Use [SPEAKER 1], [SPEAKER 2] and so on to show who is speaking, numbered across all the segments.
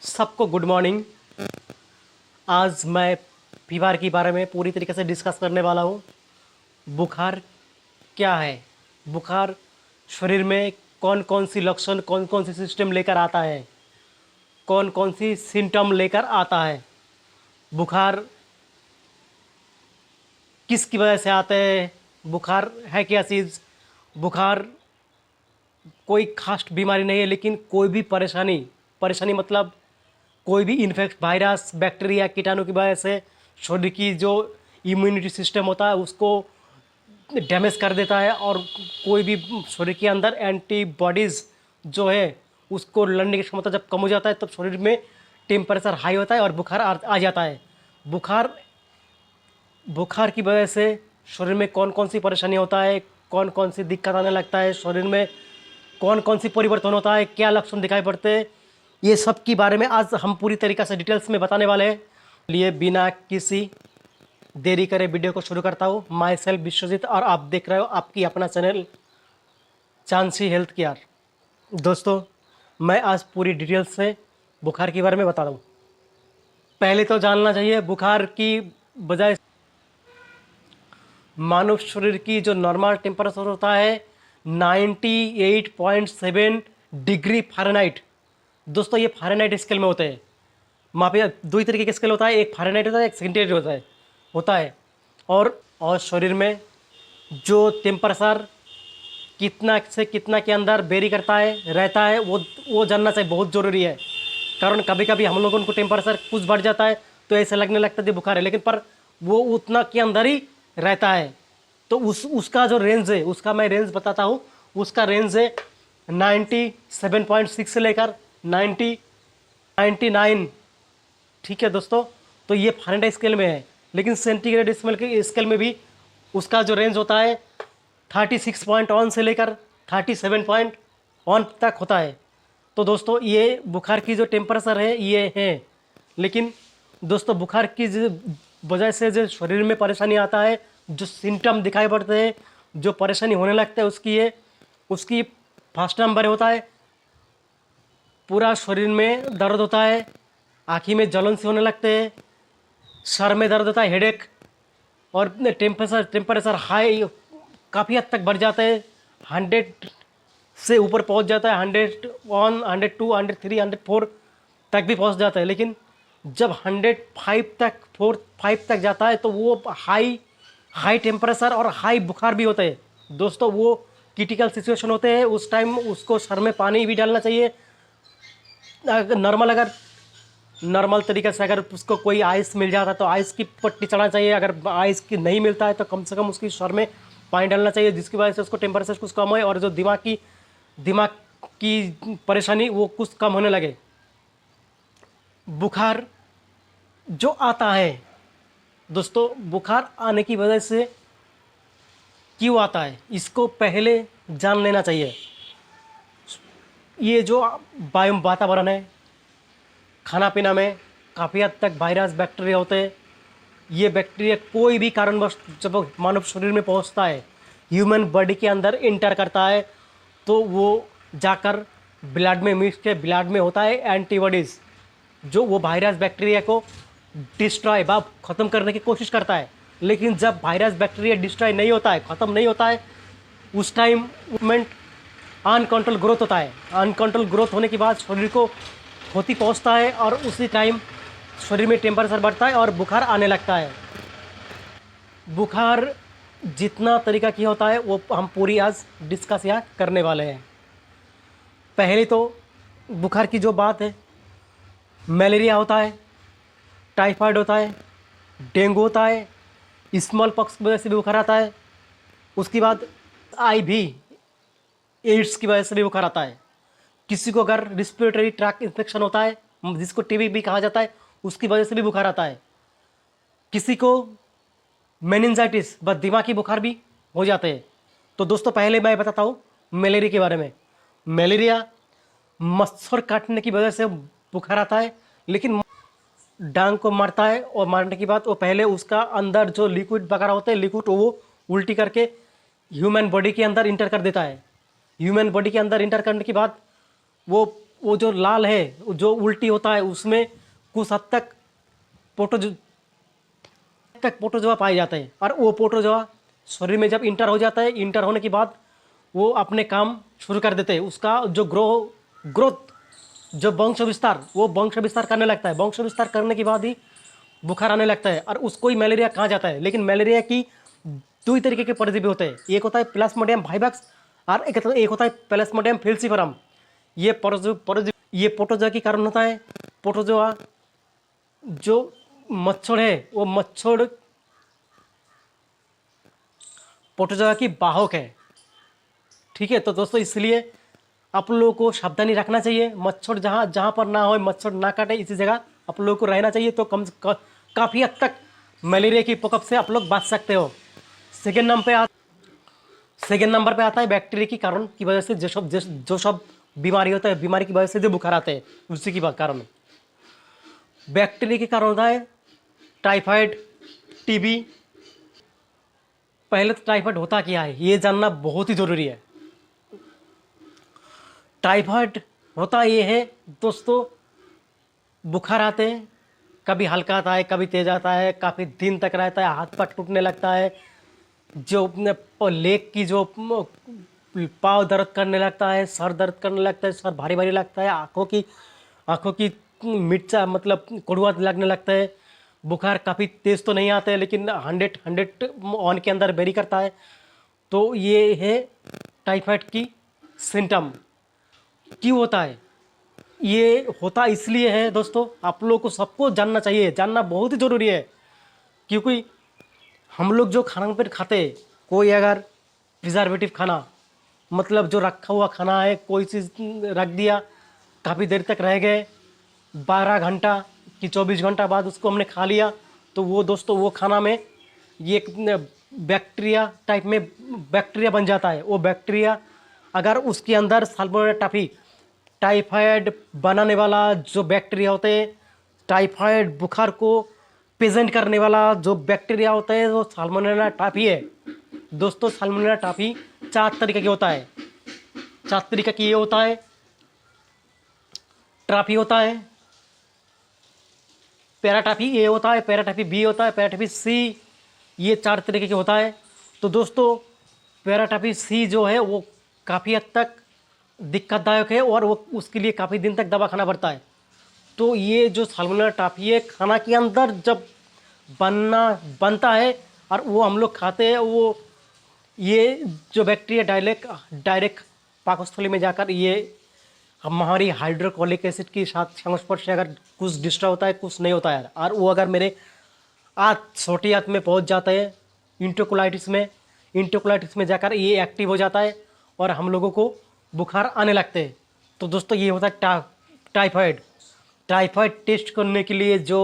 [SPEAKER 1] सबको good morning. आज मैं फीवर के बारे में पूरी तरीके से डिस्कस करने वाला हूँ। बुखार क्या है, बुखार शरीर में कौन कौन सी लक्षण, कौन कौन सी सिस्टम लेकर आता है, कौन कौन सी सिम्टम लेकर आता है, बुखार किसकी वजह से आता है, बुखार है क्या चीज़। बुखार कोई खास बीमारी नहीं है, लेकिन कोई भी परेशानी परेशानी मतलब कोई भी इन्फेक्ट वायरस, बैक्टीरिया, कीटाणु की वजह से शरीर की जो इम्यूनिटी सिस्टम होता है उसको डैमेज कर देता है, और कोई भी शरीर के अंदर एंटीबॉडीज़ जो है उसको लड़ने की क्षमता जब कम हो जाता है तब शरीर में टेम्परेचर हाई होता है और बुखार आ जाता है। बुखार बुखार की वजह से शरीर में कौन कौन सी परेशानी होता है, कौन कौन सी दिक्कत आने लगता है, शरीर में कौन कौन सी परिवर्तन होता है, क्या लक्षण दिखाई पड़ते हैं, ये सब के बारे में आज हम पूरी तरीके से डिटेल्स में बताने वाले हैं। लिए बिना किसी देरी करे वीडियो को शुरू करता हूँ। माई सेल्फ विश्वजीत और आप देख रहे हो आपकी अपना चैनल चांसी हेल्थ केयर। दोस्तों, मैं आज पूरी डिटेल्स से बुखार के बारे में बता रहा हूँ। पहले तो जानना चाहिए बुखार की बजाय मानव शरीर की जो नॉर्मल टेम्परेचर होता है 98.7 डिग्री फ़ारेनहाइट। दोस्तों, ये फ़ारेनहाइट स्केल में होते हैं। मापे दो ही तरीके के स्केल होता है, एक फ़ारेनहाइट होता है, एक सेंटीग्रेड होता है। और शरीर में जो टेम्परेचर कितना से कितना के अंदर वेरी करता है रहता है वो जानना चाहिए, बहुत ज़रूरी है। कारण कभी कभी हम लोगों को टेम्परेचर कुछ बढ़ जाता है तो ऐसे लगने लगता है बुखार है, लेकिन पर वो उतना के अंदर ही रहता है। तो उसका जो रेंज है, उसका मैं रेंज बताता हूँ। उसका रेंज है 97.6 से लेकर 99। ठीक है दोस्तों, तो ये फ़ारेनहाइट स्केल में है, लेकिन सेंटीग्रेड स्केल में भी उसका जो रेंज होता है 36.1 से लेकर 37.1 तक होता है। तो दोस्तों, ये बुखार की जो टेम्परेचर है ये है। लेकिन दोस्तों, बुखार की वजह से जो शरीर में परेशानी आता है, जो सिम्टम दिखाई पड़ते हैं, जो परेशानी होने लगता है, उसकी फर्स्ट नंबर होता है पूरा शरीर में दर्द होता है, आँखी में जलन से होने लगते हैं, सर में दर्द होता है, हेडेक, और टेम्परेचर हाई काफ़ी हद तक बढ़ जाता है, 100 से ऊपर पहुंच जाता है, 101, 102, 103, 104 तक भी पहुंच जाता है। लेकिन जब 105 तक जाता है तो वो हाई टेम्परेचर और हाई बुखार भी होते हैं। दोस्तों, वो क्रिटिकल सिचुएशन होते हैं। उस टाइम उसको सर में पानी भी डालना चाहिए। अगर नॉर्मल तरीके से अगर उसको कोई आइस मिल जाता है तो आइस की पट्टी चढ़ाना चाहिए। अगर आइस की नहीं मिलता है तो कम से कम उसकी सर में पानी डालना चाहिए, जिसकी वजह से उसको टेम्परेचर कुछ कम होए और जो दिमाग की परेशानी वो कुछ कम होने लगे। बुखार जो आता है दोस्तों, बुखार आने की वजह से क्यों आता है इसको पहले जान लेना चाहिए। ये जो वातावरण है, खाना पीना में काफ़ी हद तक वायरस, बैक्टीरिया होते हैं। ये बैक्टीरिया कोई भी कारणवश जब मानव शरीर में पहुंचता है, ह्यूमन बॉडी के अंदर इंटर करता है, तो वो जाकर ब्लड में मिक्स के ब्लड में होता है एंटीबॉडीज़, जो वो वायरस बैक्टीरिया को डिस्ट्रॉय ख़त्म करने की कोशिश करता है। लेकिन जब वायरस बैक्टीरिया डिस्ट्रॉय नहीं होता है, ख़त्म नहीं होता है, उस टाइम मूवमेंट अनकंट्रोल ग्रोथ होता है। अनकंट्रोल ग्रोथ होने के बाद शरीर को क्षति पहुँचता है और उसी टाइम शरीर में टेम्परेचर बढ़ता है और बुखार आने लगता है। बुखार जितना तरीका की होता है वो हम पूरी आज डिस्कस यहाँ करने वाले हैं। पहले तो बुखार की जो बात है, मलेरिया होता है, टाइफाइड होता है, डेंगू होता है, स्मॉल पॉक्स की वजह से भी बुखार आता है। उसके बाद आईवी एड्स की वजह से भी बुखार आता है। किसी को अगर रिस्पिरेटरी ट्रैक इन्फेक्शन होता है, जिसको टीबी भी कहा जाता है, उसकी वजह से भी बुखार आता है। किसी को मेनिंजाइटिस व दिमागी बुखार भी हो जाते हैं। तो दोस्तों, पहले मैं बताता हूँ मलेरिया के बारे में। मलेरिया मच्छर काटने की वजह से बुखार आता है, लेकिन डांग को मारता है और मारने के बाद वो पहले उसका अंदर जो लिक्विड वगैरह होते हैं, लिक्विड वो उल्टी करके ह्यूमन बॉडी के अंदर इंटर कर देता है। ह्यूमन बॉडी के अंदर इंटर करने के बाद वो वो जो लाल है, जो उल्टी होता है, उसमें कुछ हद तक प्रोटोजोआ पाए जाते हैं। और वो प्रोटोजोआ शरीर में जब इंटर हो जाता है, इंटर होने के बाद वो अपने काम शुरू कर देते हैं। उसका जो ग्रोथ, जो वंश विस्तार, वो वंश विस्तार करने लगता है। वंश विस्तार करने के बाद ही बुखार आने लगता है। और उसको ही मलेरिया कहा जाता है। लेकिन मलेरिया की दो ही तरीके के परजीवी होते हैं। एक होता है प्लाज्मोडियम वाइवाक्स और एक होता है प्लाज्मोडियम फैलसिफरम। ये प्रोटोजोआ के कारण होता है। प्रोटोजोआ जो मच्छर है, वो मच्छर प्रोटोजोआ की वाहक है। ठीक है, तो दोस्तों इसलिए आप लोगों को सावधानी रखना चाहिए। मच्छर जहाँ पर ना हो, मच्छर ना काटे, इसी जगह आप लोगों को रहना चाहिए। तो काफ़ी हद तक मलेरिया की प्रकोप से आप लोग बच सकते हो। सेकेंड नंबर पे आता है बैक्टीरिया के कारण की वजह से जो सब बीमारी होता है, बीमारी की वजह से जो बुखार आते हैं, उसी की कारण बैक्टीरिया के कारण होता है टाइफाइड, टीबी। पहले तो टाइफाइड होता क्या है ये जानना बहुत ही ज़रूरी है। टाइफाइड होता ये है दोस्तों, बुखार आते हैं, कभी हल्का आता है, कभी तेज आता है, काफ़ी दिन तक रहता है, हाथ पैर टूटने लगता है, जो लेग की जो पाँव दर्द करने लगता है, सर दर्द करने लगता है, सर भारी भारी लगता है, आँखों की मिर्चा मतलब कड़ुआ लगने लगता है। बुखार काफ़ी तेज़ तो नहीं आता है, लेकिन 100 के अंदर वेरी करता है। तो ये है टाइफाइड की सिम्टम। क्यों होता है? ये होता इसलिए है दोस्तों, आप लोगों को सबको जानना चाहिए, जानना बहुत ही ज़रूरी है। क्योंकि हम लोग जो खाना पर खाते हैं, कोई अगर प्रिजर्वेटिव खाना, मतलब जो रखा हुआ खाना है, कोई चीज़ रख दिया, काफ़ी देर तक रह गए, 12 घंटा कि 24 घंटा बाद उसको हमने खा लिया, तो वो दोस्तों वो खाना में ये बैक्टीरिया टाइप में बैक्टीरिया बन जाता है। वो बैक्टीरिया अगर उसके अंदर साल्मोनेला टाइफाइड बनाने वाला जो बैक्टीरिया होते हैं, टाइफाइड बुखार को प्रेजेंट करने वाला जो बैक्टीरिया होता है, वो साल्मोनेला टाइफी है। दोस्तों साल्मोनेला टाइफी 4 तरीके की होता है। 4 तरीके की ये होता है, ट्राफी होता है, पैराटाफी ए होता है, पैराटाफी बी होता है, पैराटाफी सी, ये 4 तरीके के होता है। तो दोस्तों पैराटाफी सी जो है वो काफ़ी हद तक दिक्कतदायक है और वो उसके लिए काफ़ी दिन तक दवा खाना पड़ता है। तो ये जो साल्मोनेला टाफी है, खाना के अंदर जब बनता है और वो हम लोग खाते हैं, वो ये जो बैक्टीरिया डायरेक्ट पाकस्थली में जाकर ये हमारी हाइड्रोक्लोरिक एसिड के साथ संस्पर्श से अगर कुछ डिस्टर्ब होता है, कुछ नहीं होता है, और वो अगर मेरे छोटी आंत में पहुंच जाता है, इंटोकोलाइटिस में जाकर ये एक्टिव हो जाता है और हम लोगों को बुखार आने लगते हैं। तो दोस्तों ये होता है टाइफाइड टेस्ट करने के लिए जो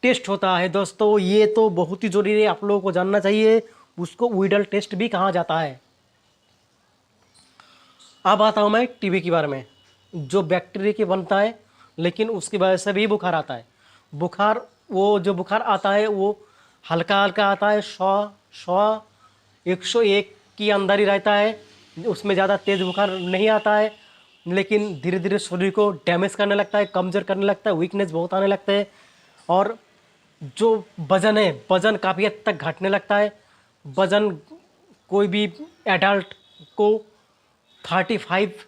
[SPEAKER 1] टेस्ट होता है दोस्तों, ये तो बहुत ही ज़रूरी है, आप लोगों को जानना चाहिए। उसको वीडल टेस्ट भी कहा जाता है। अब आता हूँ मैं टीबी के बारे में, जो बैक्टीरिया के बनता है, लेकिन उसकी वजह से भी बुखार आता है। वो जो बुखार आता है वो हल्का हल्का आता है, 101 के अंदर ही रहता है, उसमें ज़्यादा तेज़ बुखार नहीं आता है। लेकिन धीरे धीरे शरीर को डैमेज करने लगता है, कमज़ोर करने लगता है, वीकनेस बहुत आने लगता है, और जो वज़न है, वज़न काफ़ी हद तक घटने लगता है। वज़न कोई भी एडल्ट को 35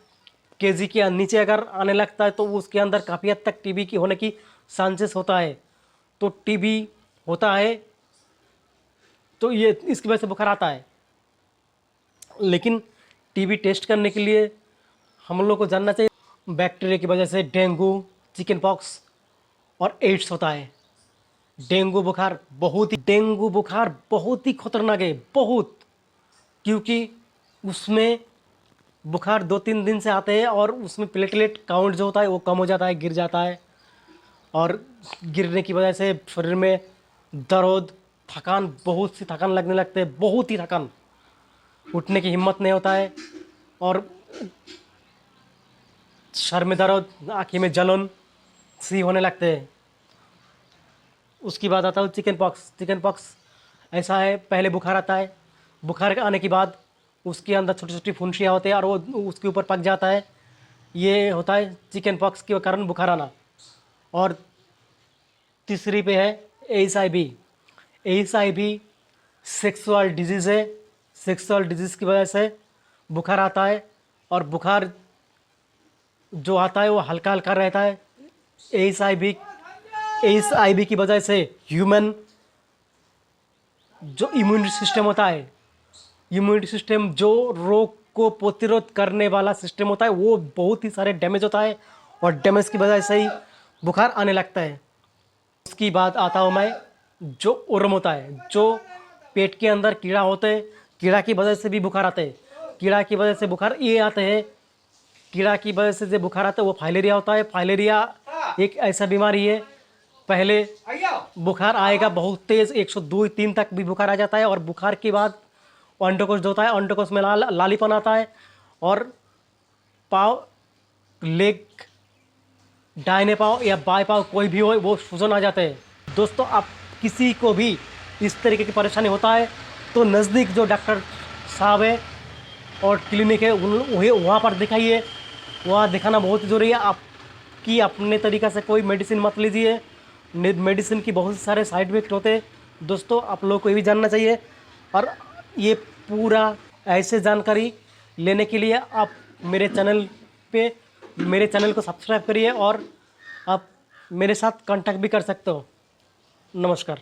[SPEAKER 1] केजी के नीचे अगर आने लगता है तो उसके अंदर काफ़ी हद तक टीबी की होने की चांसेस होता है। तो टीबी होता है तो ये इसकी वजह से बुखार आता है। लेकिन टीबी टेस्ट करने के लिए हम लोग को जानना चाहिए, बैक्टीरिया की वजह से डेंगू, चिकन पॉक्स और एड्स होता है। डेंगू बुखार बहुत ही खतरनाक है, बहुत, क्योंकि उसमें बुखार 2-3 दिन से आते हैं और उसमें प्लेटलेट काउंट जो होता है वो कम हो जाता है, गिर जाता है, और गिरने की वजह से शरीर में दर्द, थकान, बहुत सी थकान लगने लगते हैं, बहुत ही थकान, उठने की हिम्मत नहीं होता है, और सर में दर्द, आँखें में जलन सी होने लगते हैं। उसकी बात आता है चिकन पॉक्स ऐसा है, पहले बुखार आता है, बुखार आने के बाद उसके अंदर छोटी छोटी फुंसियाँ होती हैं और वो उसके ऊपर पक जाता है, ये होता है चिकन पॉक्स के कारण बुखार आना। और तीसरी पे है HIV। HIV सेक्सुअल डिजीज़ है। सेक्सुअल डिजीज़ की वजह से बुखार आता है, और बुखार जो आता है वो हल्का हल्का रहता है। HIV की वजह से ह्यूमन जो इम्यूनिटी सिस्टम होता है, इम्यूनिटी सिस्टम जो रोग को प्रतिरोध करने वाला सिस्टम होता है, वो बहुत ही सारे डैमेज होता है, और डैमेज की वजह से ही बुखार आने लगता है। उसकी बात आता हूँ मैं, जो उर्म होता है, जो पेट के अंदर कीड़ा होते हैं, कीड़ा की वजह से भी बुखार आते हैं। कीड़ा की वजह से बुखार ये आते हैं, कीड़ा की वजह से जो बुखार आता है वो फाइलेरिया होता है। फाइलेरिया एक ऐसा बीमारी है, पहले बुखार आएगा बहुत तेज़, 102-3 तक भी बुखार आ जाता है, और बुखार के बाद अंडकोश जो होता है, अंडकोश में लालीपन आता है, और पाँव, लेग, दाहिने पाँव या बाएं पाँव कोई भी हो, वो सूजन आ जाते हैं। दोस्तों, आप किसी को भी इस तरीके की परेशानी होता है तो नज़दीक जो डॉक्टर साहब है और क्लिनिक है वहाँ पर दिखाइए। वहाँ दिखाना बहुत ज़रूरी है। आपकी अपने तरीक़े से कोई मेडिसिन मत लीजिए, मेडिसिन की बहुत सारे साइड इफेक्ट होते हैं। दोस्तों, आप लोगों को ये भी जानना चाहिए, और ये पूरा ऐसे जानकारी लेने के लिए आप मेरे चैनल को सब्सक्राइब करिए, और आप मेरे साथ कांटेक्ट भी कर सकते हो। नमस्कार।